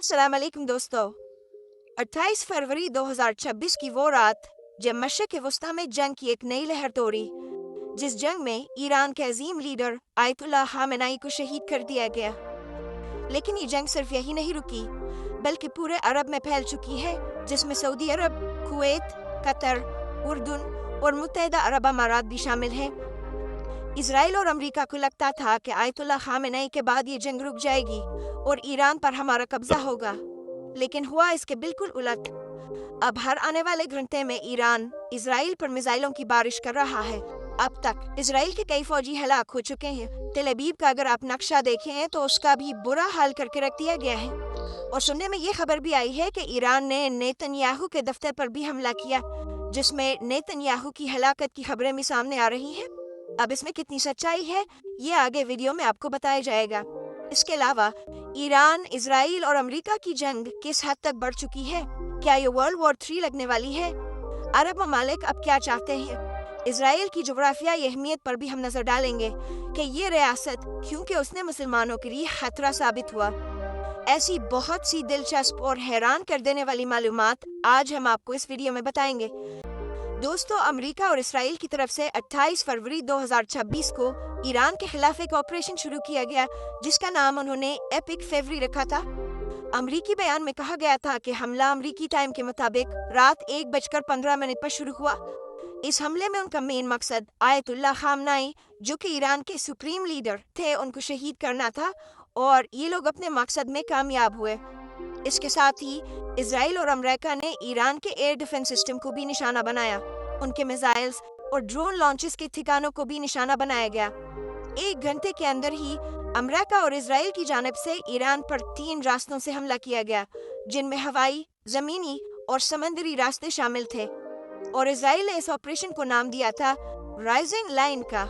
अस्सलाम वालेकुम दोस्तों। 28 फरवरी 2026 की वो रात जब मशरिक़ वस्ता में जंग की एक नई लहर दौड़ी, जिस जंग में ईरान के अजीम लीडर आयतुल्लाह खामेनी को शहीद कर दिया गया। लेकिन ये जंग सिर्फ यही नहीं रुकी, बल्कि पूरे अरब में फैल चुकी है, जिसमें सऊदी अरब, कुवैत, कतर, उर्दन और मुत्तहिदा अरब अमारात भी शामिल हैं। इजराइल और अमेरिका को लगता था कि आयतुल्लाह खामेनी के बाद ये जंग रुक जाएगी और ईरान पर हमारा कब्जा होगा, लेकिन हुआ इसके बिल्कुल उलट। अब हर आने वाले घंटे में ईरान इजराइल पर मिसाइलों की बारिश कर रहा है। अब तक इजराइल के कई फौजी हलाक हो चुके हैं। तेल अवीव का अगर आप नक्शा देखें तो उसका भी बुरा हाल करके रख दिया गया है। और सुनने में ये खबर भी आई है कि ईरान ने नेतन्याहू के दफ्तर पर भी हमला किया, जिसमें नेतन्याहू की हलाकत की खबरें भी सामने आ रही हैं। अब इसमें कितनी सच्चाई है, ये आगे वीडियो में आपको बताया जाएगा। इसके अलावा ईरान, इजराइल और अमेरिका की जंग किस हद तक बढ़ चुकी है? क्या ये वर्ल्ड वॉर 3 लगने वाली है? अरब ममालिक अब क्या चाहते हैं? इजराइल की जोग्राफियाई अहमियत पर भी हम नजर डालेंगे कि ये रियासत क्योंकि उसने मुसलमानों के लिए खतरा साबित हुआ। ऐसी बहुत सी दिलचस्प और हैरान कर देने वाली मालूमात आज हम आपको इस वीडियो में बताएंगे। दोस्तों, अमेरिका और इसराइल की तरफ से 28 फरवरी 2026 को ईरान के खिलाफ एक ऑपरेशन शुरू किया गया, जिसका नाम उन्होंने एपिक फेवरी रखा था। अमरीकी बयान में कहा गया था कि हमला अमरीकी टाइम के मुताबिक रात 1:15 पर शुरू हुआ। इस हमले में उनका मेन मकसद आयतुल्लाह खामेनी, जो कि ईरान के सुप्रीम लीडर थे, उनको शहीद करना था, और ये लोग अपने मकसद में कामयाब हुए। इसके साथ ही इजराइल और अमेरिका ने ईरान के एयर डिफेंस सिस्टम को भी निशाना बनाया। उनके मिसाइल्स और ड्रोन लॉन्चेस के ठिकानों को भी निशाना बनाया गया। एक घंटे के अंदर ही अमेरिका और इजराइल की जानिब से ईरान पर 3 रास्तों से हमला किया गया, जिनमें हवाई, जमीनी और समंदरी रास्ते शामिल थे। और इजराइल ने इस ऑपरेशन को नाम दिया था राइजिंग लाइन का।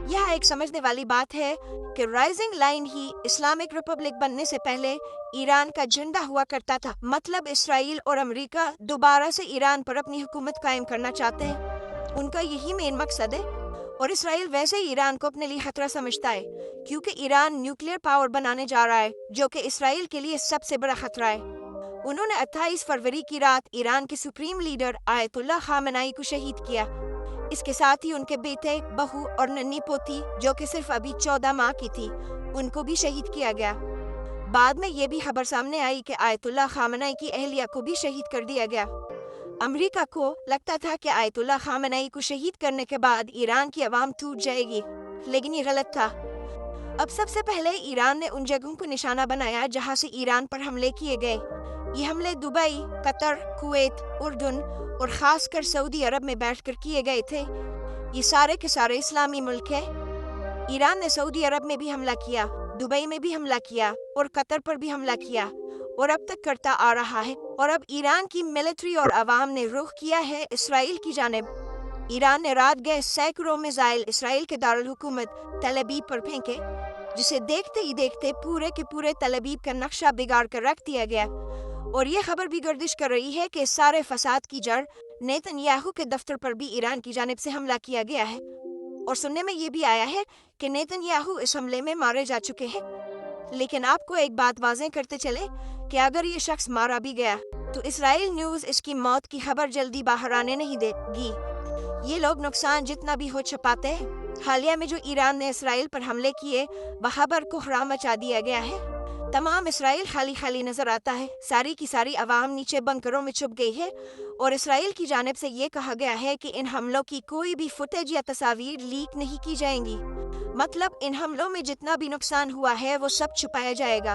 यह एक समझने वाली बात है कि राइजिंग लाइन ही इस्लामिक रिपब्लिक बनने से पहले ईरान का झंडा हुआ करता था। मतलब इस्राइल और अमेरिका दोबारा से ईरान पर अपनी हुकूमत कायम करना चाहते हैं। उनका यही मेन मकसद है। और इस्राइल वैसे ही ईरान को अपने लिए खतरा समझता है, क्योंकि ईरान न्यूक्लियर पावर बनाने जा रहा है, जो कि इस्राइल के लिए सबसे बड़ा खतरा है। उन्होंने 28 फरवरी की रात ईरान के सुप्रीम लीडर आयतुल्लाह खामेनी को शहीद किया। इसके साथ ही उनके बेटे, बहू और नन्ही पोती, जो कि सिर्फ अभी 14 माह की थी, उनको भी शहीद किया गया। बाद में ये भी खबर सामने आई कि आयतुल्लाह खामेनी की अहलिया को भी शहीद कर दिया गया। अमेरिका को लगता था कि आयतुल्लाह खामेनी को शहीद करने के बाद ईरान की आवाम टूट जाएगी, लेकिन ये गलत था। अब सबसे पहले ईरान ने उन जगहों को निशाना बनाया जहां से ईरान पर हमले किए गए। ये हमले दुबई, कतर, कुवैत, उर्दन और खासकर सऊदी अरब में बैठकर किए गए थे। ये सारे के सारे इस्लामी मुल्क है। ईरान ने सऊदी अरब में भी हमला किया, दुबई में भी हमला किया और कतर पर भी हमला किया, और अब तक करता आ रहा है। और अब ईरान की मिलिट्री और अवाम ने रुख किया है इसराइल की जानिब। ईरान ने रात गए सैकड़ों मिसाइल इसराइल के दारुल हुकूमत तेल अवीव पर फेंके, जिसे देखते ही देखते पूरे के पूरे तेल अवीव का नक्शा बिगाड़ कर रख दिया गया। और ये खबर भी गर्दिश कर रही है कि सारे फसाद की जड़ नेतन्याहू के दफ्तर पर भी ईरान की जानिब से हमला किया गया है। और सुनने में ये भी आया है कि नेतन्याहू इस हमले में मारे जा चुके हैं। लेकिन आपको एक बात वाज़ेह करते चले कि अगर ये शख्स मारा भी गया तो इसराइल न्यूज़ इसकी मौत की खबर जल्दी बाहर आने नहीं देगी। ये लोग नुकसान जितना भी हो छुपाते हैं। हालिया में जो ईरान ने इसराइल पर हमले किए, वहाँ पर कोहराम मचा दिया गया है। तमाम इसराइल खाली खाली नजर आता है। सारी की सारी आवाम नीचे बंकरों में छुप गई है। और इसराइल की जानिब से ये कहा गया है कि इन हमलों की कोई भी फुटेज या तस्वीर लीक नहीं की जाएंगी। मतलब इन हमलों में जितना भी नुकसान हुआ है वो सब छुपाया जाएगा।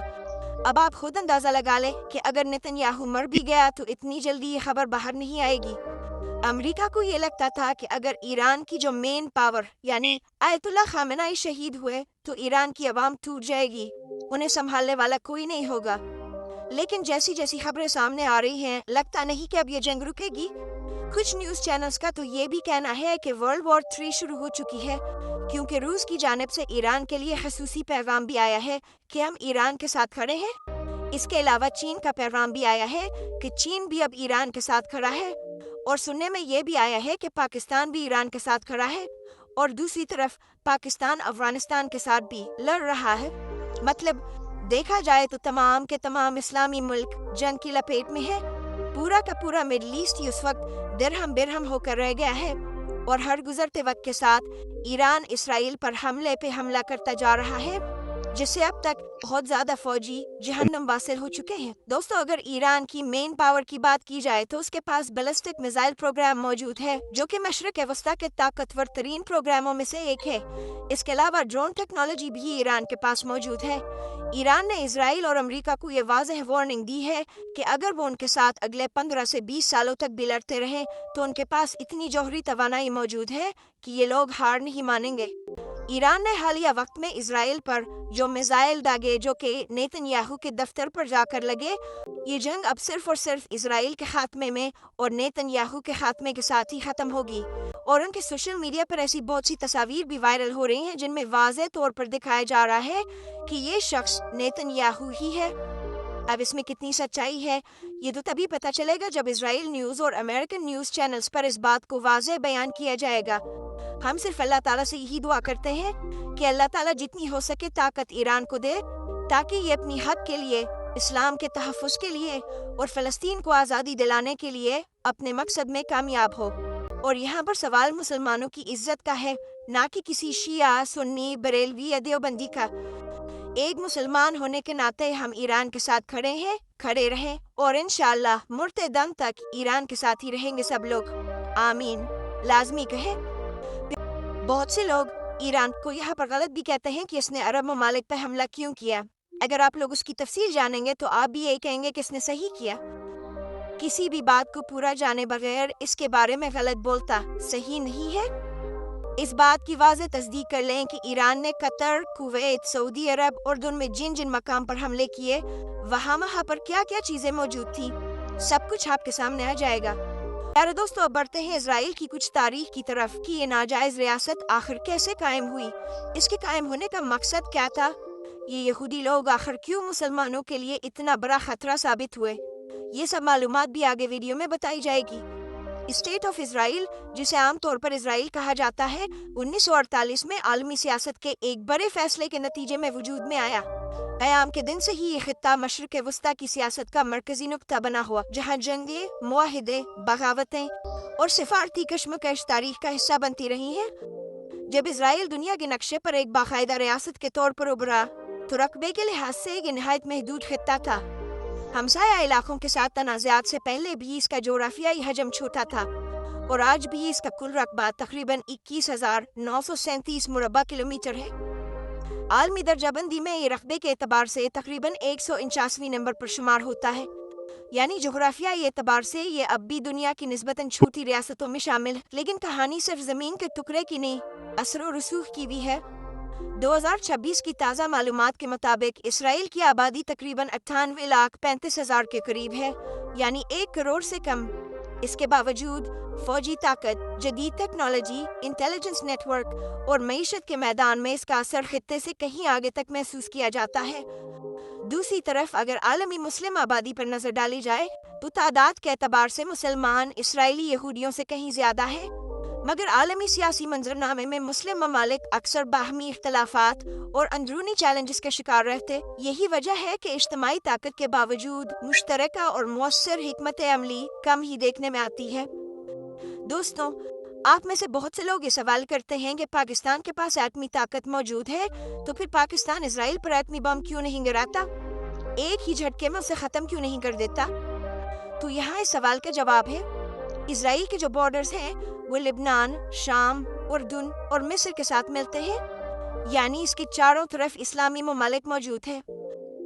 अब आप खुद अंदाजा लगा लें कि अगर नेतन्याहू मर भी गया तो इतनी जल्दी ये खबर बाहर नहीं आएगी। अमेरिका को ये लगता था कि अगर ईरान की जो मेन पावर यानी आयतुल्लाह खामेनी शहीद हुए तो ईरान की आवाम टूट जाएगी, उन्हें संभालने वाला कोई नहीं होगा। लेकिन जैसी जैसी खबरें सामने आ रही हैं, लगता नहीं कि अब ये जंग रुकेगी। कुछ न्यूज़ चैनल्स का तो ये भी कहना है कि वर्ल्ड वॉर 3 शुरू हो चुकी है, क्योंकि रूस की जानिब से ईरान के लिए खसूसी पैगाम भी आया है कि हम ईरान के साथ खड़े हैं। इसके अलावा चीन का पैगाम भी आया है कि चीन भी अब ईरान के साथ खड़ा है। और सुनने में ये भी आया है कि पाकिस्तान भी ईरान के साथ खड़ा है। और दूसरी तरफ पाकिस्तान अफगानिस्तान के साथ भी लड़ रहा है। मतलब देखा जाए तो तमाम के तमाम इस्लामी मुल्क जंग की लपेट में है। पूरा का पूरा मिडल ईस्ट उस वक्त दिरहम बिरहम होकर रह गया है और हर गुजरते वक्त के साथ ईरान इसराइल पर हमले पे हमला करता जा रहा है, जिससे अब तक बहुत ज्यादा फौजी जहन्नुम वासिल हो चुके हैं। दोस्तों, अगर ईरान की मेन पावर की बात की जाए तो उसके पास बैलिस्टिक मिसाइल प्रोग्राम मौजूद है, जो कि मशरक वस्ता के ताकतवर तरीन प्रोग्रामों में से एक है। इसके अलावा ड्रोन टेक्नोलॉजी भी ईरान के पास मौजूद है। ईरान ने इजराइल और अमेरिका को ये वाज़ेह वार्निंग दी है कि अगर वो उनके साथ अगले 15 से 20 सालों तक भी लड़ते रहें तो उनके पास इतनी जौहरी तवानाई मौजूद है कि ये लोग हार नहीं मानेंगे। ईरान ने हालिया वक्त में इजराइल पर जो मिसाइल दागे, जो कि नेतन्याहू के दफ्तर पर जाकर लगे, ये जंग अब सिर्फ और सिर्फ इजराइल के खात्मे में और नेतन्याहू के खात्मे के साथ ही खत्म होगी। और उनके सोशल मीडिया पर ऐसी बहुत सी तस्वीर भी वायरल हो रही हैं जिनमें वाज़ेह तौर पर दिखाया जा रहा है कि ये शख्स नेतन्याहू ही है। अब इसमें कितनी सच्चाई है ये तो तभी पता चलेगा जब इजराइल न्यूज़ और अमेरिकन न्यूज़ चैनल्स पर इस बात को वाज़ेह बयान किया जाएगा। हम सिर्फ अल्लाह ताला से यही दुआ करते हैं कि अल्लाह ताला जितनी हो सके ताकत ईरान को दे, ताकि ये अपनी हक के लिए, इस्लाम के तहफ़्फ़ुज़ के लिए और फ़लस्तीन को आज़ादी दिलाने के लिए अपने मकसद में कामयाब हो। और यहाँ पर सवाल मुसलमानों की इज्जत का है, ना कि किसी शिया, सुन्नी, बरेलवी या देवबंदी का। एक मुसलमान होने के नाते हम ईरान के साथ खड़े हैं, खड़े रहें और इंशाअल्लाह मुर्ते दम तक ईरान के साथ ही रहेंगे सब लोग। आमीन लाजमी कहे। बहुत से लोग ईरान को यहाँ पर गलत भी कहते हैं कि इसने अरब ममालिक पर हमला क्यों किया। अगर आप लोग उसकी तफसील जानेंगे तो आप भी यही कहेंगे कि इसने सही किया। किसी भी बात को पूरा जाने बगैर इसके बारे में गलत बोलता सही नहीं है। इस बात की वाज़ेह तस्दीक कर लें कि ईरान ने कतर, कुवैत, सऊदी अरब और उर्दून में जिन जिन मकाम पर हमले किए, वहाँ पर क्या क्या चीज़ें मौजूद थी, सब कुछ आपके सामने आ जाएगा। प्यारे दोस्तों, अब बढ़ते हैं इजराइल की कुछ तारीख की तरफ कि ये नाजायज़ रियासत आखिर कैसे कायम हुई, इसके कायम होने का मकसद क्या था, ये यहूदी लोग आखिर क्यों मुसलमानों के लिए इतना बड़ा खतरा साबित हुए। ये सब मालूमात भी आगे वीडियो में बताई जाएगी। स्टेट ऑफ इजराइल, जिसे आमतौर पर इजराइल कहा जाता है, 1948 में आलमी सियासत के एक बड़े फैसले के नतीजे में वजूद में आया। क़याम के दिन से ही ये खित्ता मशरिक़ वस्ता की सियासत का मरकजी नुक्ता बना हुआ, जहाँ जंगे, मुआहिदे, बगावतें और सिफारती कशमकश तारीख का हिस्सा बनती रही हैं। जब इजराइल दुनिया के नक्शे पर एक बाकायदा रियासत के तौर पर उभरा तो रकबे के लिहाज से एक निहायत महदूद खित्ता था। हमसाया इलाकों के साथ तनाज़ात से पहले भी इसका जोग्राफियाई हजम छोटा था और आज भी इसका कुल रकबा तकरीबन 21,937 मुरब्बा किलोमीटर है। आलमी दर्जाबंदी में ये रकबे के एतबार से तकरीबन 149वें नंबर पर शुमार होता है, यानी जोग्राफियाई एतबार से ये अब भी दुनिया की निस्बतन छोटी रियासतों में शामिल है। लेकिन कहानी सिर्फ ज़मीन के टुकड़े की नहीं, असर और रसूख की भी है। 2026 की ताज़ा मालूमात के मुताबिक इसराइल की आबादी तकरीबन 98,35,000 के करीब है, यानी 1 करोड़ से कम। इसके बावजूद फौजी ताकत, जदीद टेक्नोलॉजी, इंटेलिजेंस नेटवर्क और मईशत के मैदान में इसका असर खित्ते से कहीं आगे तक महसूस किया जाता है। दूसरी तरफ अगर आलमी मुस्लिम आबादी पर नज़र डाली जाए तो तादाद के एतबार से मुसलमान इसराइली यहूदियों से कहीं ज़्यादा है, मगर आलमी सियासी मंजरनामे में मुस्लिम ममालिक अक्सर बाहमी इख्तलाफात और अंदरूनी चैलेंजेस के शिकार रहते। यही वजह है कि इज्तिमाई ताकत के बावजूद मुश्तरका और मुअस्सर हिकमत अमली कम ही देखने में आती है। दोस्तों, आप में से बहुत से लोग ये सवाल करते हैं कि पाकिस्तान के पास एटमी ताकत मौजूद है, तो फिर पाकिस्तान इसराइल पर एटमी बम क्यों नहीं गिराता, एक ही झटके में उसे ख़त्म क्यों नहीं कर देता। तो यहाँ इस सवाल का जवाब है, इसराइल के जो बॉर्डर्स हैं वो लिबनान, शाम, उर्दून और मिस्र के साथ मिलते हैं, यानी इसके चारों तरफ इस्लामी ममालिक मौजूद हैं।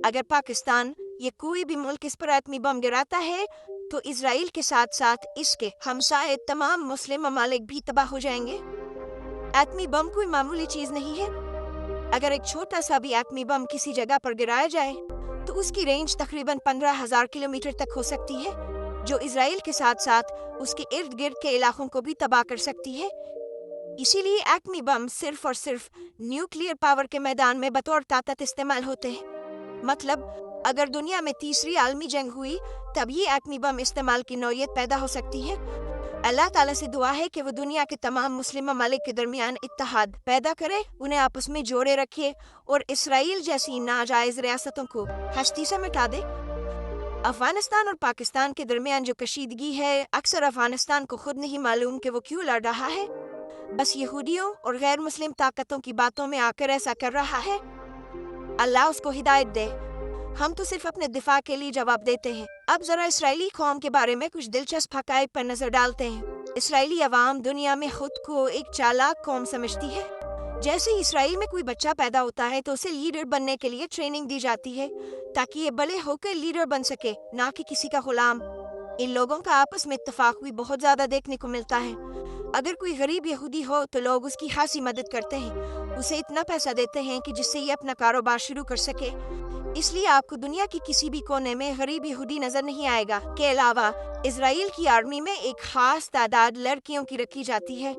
अगर पाकिस्तान या कोई भी मुल्क इस पर एटमी बम गिराता है तो इसराइल के साथ साथ इसके हमसाए तमाम मुस्लिम ममालिक भी तबाह हो जाएंगे। एटमी बम कोई मामूली चीज़ नहीं है। अगर एक छोटा सा भी एटमी बम किसी जगह पर गिराया जाए तो उसकी रेंज तकरीबन 15,000 किलोमीटर तक हो सकती है, जो इसराइल के साथ साथ उसके इर्द गिर्द के इलाकों को भी तबाह कर सकती है। इसीलिए एटमी बम सिर्फ और सिर्फ न्यूक्लियर पावर के मैदान में बतौर ताकत इस्तेमाल होते हैं। मतलब अगर दुनिया में तीसरी आलमी जंग हुई तब ये एटमी बम इस्तेमाल की नौयत पैदा हो सकती है, اللہ تعالیٰ سے دعا ہے کہ وہ دنیا کے تمام مسلم ممالک کے درمیان اتحاد پیدا کرے، انہیں آپس میں جوڑے رکھے اور اسرائیل جیسی ناجائز ریاستوں کو ہستی سے مٹا دے۔ افغانستان اور پاکستان کے درمیان جو کشیدگی ہے، اکثر افغانستان کو خود نہیں معلوم کہ وہ کیوں لڑ رہا ہے، بس یہودیوں اور غیر مسلم طاقتوں کی باتوں میں آ کر ایسا کر رہا ہے۔ اللہ اس کو ہدایت دے، ہم تو صرف اپنے دفاع کے لیے جواب دیتے ہیں۔ اب ذرا اسرائیلی قوم کے بارے میں کچھ دلچسپ حقائق پر نظر ڈالتے ہیں۔ اسرائیلی عوام دنیا میں خود کو ایک چالاک قوم سمجھتی ہے۔ جیسے ہی اسرائیل میں کوئی بچہ پیدا ہوتا ہے تو اسے لیڈر بننے کے لیے ٹریننگ دی جاتی ہے تاکہ یہ بڑے ہو کر لیڈر بن سکے، نہ کہ کسی کا غلام۔ ان لوگوں کا آپس میں اتفاق بھی بہت زیادہ دیکھنے کو ملتا ہے۔ اگر کوئی غریب یہودی ہو تو لوگ اس کی خاصی مدد کرتے ہیں، اسے اتنا پیسہ دیتے ہیں کہ جس سے یہ اپنا کاروبار شروع کر سکے۔ اس لیے آپ کو دنیا کی کسی بھی کونے میں غریب یہودی نظر نہیں آئے گا۔ کے علاوہ اسرائیل کی آرمی میں ایک خاص تعداد لڑکیوں کی رکھی جاتی ہے۔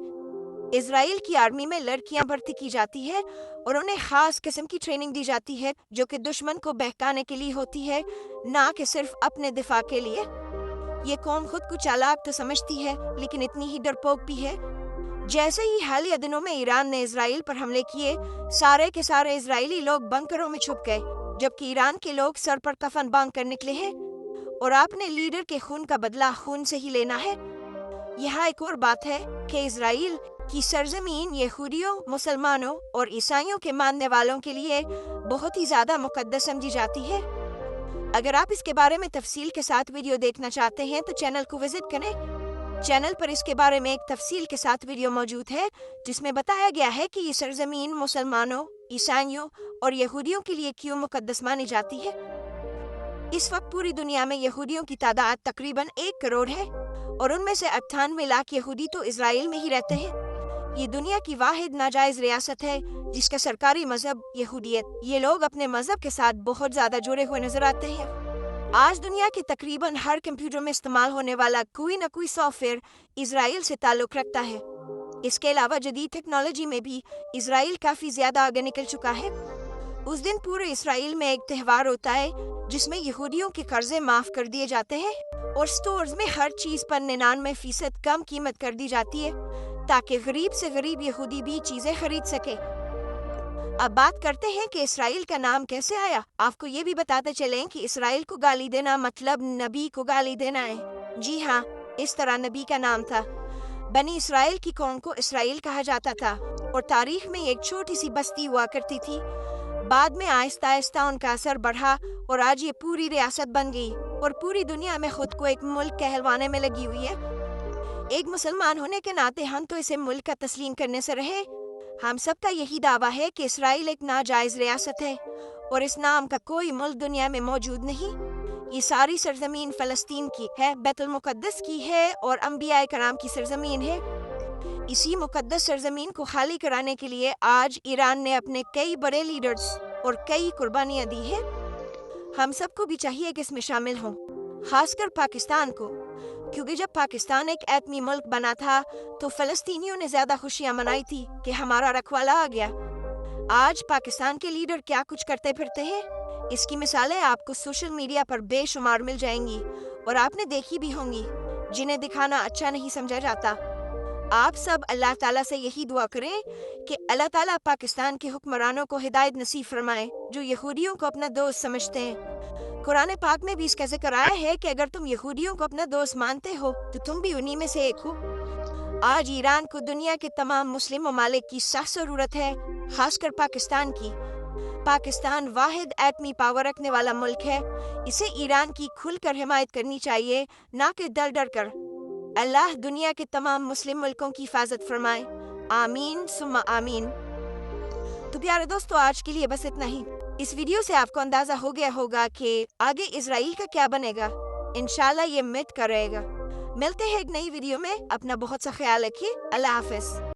اسرائیل کی آرمی میں لڑکیاں بھرتی کی جاتی ہے اور انہیں خاص قسم کی ٹریننگ دی جاتی ہے جو کہ دشمن کو بہکانے کے لیے ہوتی ہے، نہ کہ صرف اپنے دفاع کے لیے۔ یہ قوم خود کو چالاک تو سمجھتی ہے لیکن اتنی ہی ڈرپوک بھی ہے۔ جیسے ہی حالیہ دنوں میں ایران نے اسرائیل پر حملے کیے، سارے کے سارے اسرائیلی لوگ بنکروں میں چھپ گئے، جبکہ ایران کے لوگ سر پر کفن باندھ کر نکلے ہیں اور آپ نے لیڈر کے خون کا بدلہ خون سے ہی لینا ہے۔ یہاں ایک اور بات ہے کہ اسرائیل کی سرزمین یہودیوں، مسلمانوں اور عیسائیوں کے ماننے والوں کے لیے بہت ہی زیادہ مقدس سمجھی جاتی ہے۔ اگر آپ اس کے بارے میں تفصیل کے ساتھ ویڈیو دیکھنا چاہتے ہیں تو چینل کو وزٹ کریں۔ چینل پر اس کے بارے میں ایک تفصیل کے ساتھ ویڈیو موجود ہے جس میں بتایا گیا ہے کہ یہ سرزمین مسلمانوں، عیسائیوں اور یہودیوں کے لیے کیوں مقدس مانی جاتی ہے۔ اس وقت پوری دنیا میں یہودیوں کی تعداد تقریباً 1 کروڑ ہے اور ان میں سے 98 لاکھ یہودی تو اسرائیل میں ہی رہتے ہیں۔ یہ دنیا کی واحد ناجائز ریاست ہے جس کا سرکاری مذہب یہودیت۔ یہ لوگ اپنے مذہب کے ساتھ بہت زیادہ جڑے ہوئے نظر آتے ہیں۔ آج دنیا کے تقریباً ہر کمپیوٹر میں استعمال ہونے والا کوئی نہ کوئی سافٹ ویئر اسرائیل سے تعلق رکھتا ہے۔ اس کے علاوہ جدید ٹیکنالوجی میں بھی اسرائیل کافی زیادہ آگے نکل چکا ہے۔ اس دن پورے اسرائیل میں ایک تہوار ہوتا ہے جس میں یہودیوں کے قرضے معاف کر دیے جاتے ہیں اور سٹورز میں ہر چیز پر 99% کم قیمت کر دی جاتی ہے تاکہ غریب سے غریب یہودی بھی چیزیں خرید سکے۔ اب بات کرتے ہیں کہ اسرائیل کا نام کیسے آیا۔ آپ کو یہ بھی بتاتے چلیں کہ اسرائیل کو گالی دینا مطلب نبی کو گالی دینا ہے۔ جی ہاں، اس طرح نبی کا نام تھا۔ بنی اسرائیل کی قوم کو اسرائیل کہا جاتا تھا اور تاریخ میں ایک چھوٹی سی بستی ہوا کرتی تھی۔ بعد میں آہستہ آہستہ ان کا اثر بڑھا اور آج یہ پوری ریاست بن گئی اور پوری دنیا میں خود کو ایک ملک کہلوانے میں لگی ہوئی ہے۔ ایک مسلمان ہونے کے ناطے ہم تو اسے ملک کا تسلیم کرنے سے رہے۔ ہم سب کا یہی دعویٰ ہے کہ اسرائیل ایک ناجائز ریاست ہے اور اس نام کا کوئی ملک دنیا میں موجود نہیں۔ یہ ساری سرزمین فلسطین کی ہے، بیت المقدس کی ہے اور انبیاء کرام کی سرزمین ہے۔ اسی مقدس سرزمین کو خالی کرانے کے لیے آج ایران نے اپنے کئی بڑے لیڈرز اور کئی قربانیاں دی ہیں۔ ہم سب کو بھی چاہیے کہ اس میں شامل ہوں، خاص کر پاکستان کو، کیونکہ جب پاکستان ایک ایٹمی ملک بنا تھا تو فلسطینیوں نے زیادہ خوشیاں منائی تھی کہ ہمارا رکھوالا آ گیا۔ آج پاکستان کے لیڈر کیا کچھ کرتے پھرتے ہیں، اس کی مثالیں آپ کو سوشل میڈیا پر بے شمار مل جائیں گی اور آپ نے دیکھی بھی ہوں گی، جنہیں دکھانا اچھا نہیں سمجھا جاتا۔ آپ سب اللہ تعالیٰ سے یہی دعا کریں کہ اللہ تعالیٰ پاکستان کے حکمرانوں کو ہدایت نصیب فرمائے جو یہودیوں کو اپنا دوست سمجھتے ہیں۔ قرآن پاک میں بھی اس کا ذکر آیا ہے کہ اگر تم یہودیوں کو اپنا دوست مانتے ہو تو تم بھی انہی میں سے ایک ہو۔ آج ایران کو دنیا کے تمام مسلم ممالک کی سخت ضرورت ہے، خاص کر پاکستان کی۔ پاکستان واحد ایٹمی پاور رکھنے والا ملک ہے، اسے ایران کی کھل کر حمایت کرنی چاہیے، نہ کہ ڈر کر۔ اللہ دنیا کے تمام مسلم ملکوں کی حفاظت فرمائے، آمین ثم آمین۔ تو پیارے دوستو، آج کے لیے بس اتنا ہی۔ اس ویڈیو سے آپ کو اندازہ ہو گیا ہوگا کہ آگے اسرائیل کا کیا بنے گا۔ انشاءاللہ یہ مٹ کر رہے گا۔ ملتے ہیں ایک نئی ویڈیو میں، اپنا بہت سا خیال رکھیے۔ اللہ حافظ۔